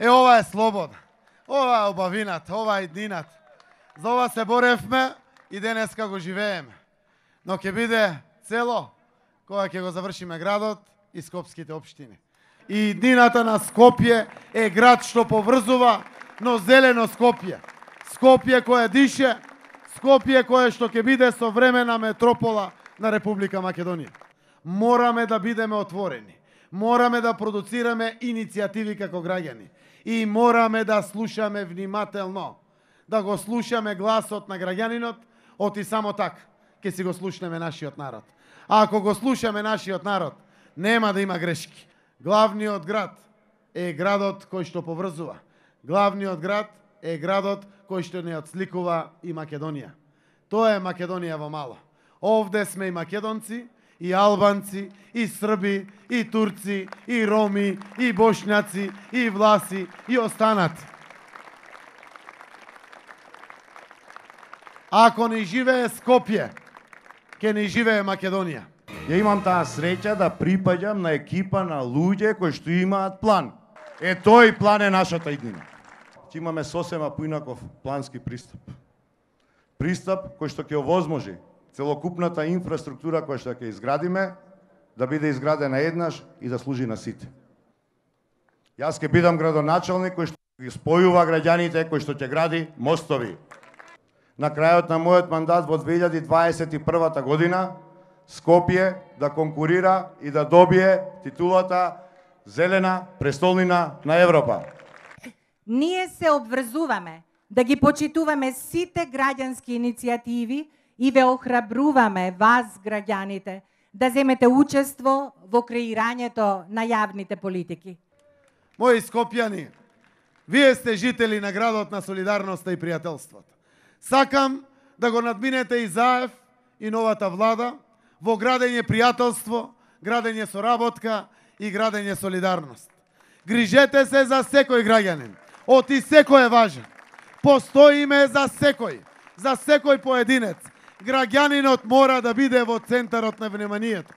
ова е слобода. Ова е убавината, ова е иднината. За ова се боревме и денеска го живееме. Но ќе биде цело кога ќе го завршиме градот и скопските општини. И иднината на Скопје е град што поврзува, но зелено Скопје. Скопје кое дише, Скопје кое што ќе биде современа метропола на Република Македонија. Мораме да бидеме отворени. Мораме да продуцираме иницијативи како граѓани. И мораме да слушаме внимателно. Да го слушаме гласот на граѓанинот, оти само така ќе си го слушнеме нашиот народ. А ако го слушаме нашиот народ, нема да има грешки. Главниот град е градот кој што поврзува. Главниот град е градот кој што не отсликува и Македонија. Тоа е Македонија во мало. Овде сме и македонци, и албанци, и срби, и турци, и роми, и бошњаци, и власи, и останати. Ако не живее Скопје, ќе не живее Македонија. Ја имам таа среќа да припаѓам на екипа на луѓе кои што имаат план. Тој план е нашата иднина. Ќе имаме сосема поинаков плански пристап. Пристап кој што ќе овозможи целокупната инфраструктура која што ќе изградиме да биде изградена еднаш и да служи на сите. Јас ќе бидам градоначалник кој што ги спојува граѓаните, кој што ќе гради мостови. На крајот на мојот мандат во 2021 година Скопје да конкурира и да добие титулата Зелена престолнина на Европа. Ние се обврзуваме да ги почитуваме сите граѓански иницијативи и ве охрабруваме вас, граѓаните, да земете учество во креирањето на јавните политики. Мои скопјани, вие сте жители на градот на солидарноста и пријателството. Сакам да го надминете и Заев и новата влада во градење пријателство, градење соработка и градење солидарност. Грижете се за секој граѓанин. Оти секој е важен. Постоиме за секој поединец. Граѓанинот мора да биде во центарот на вниманието.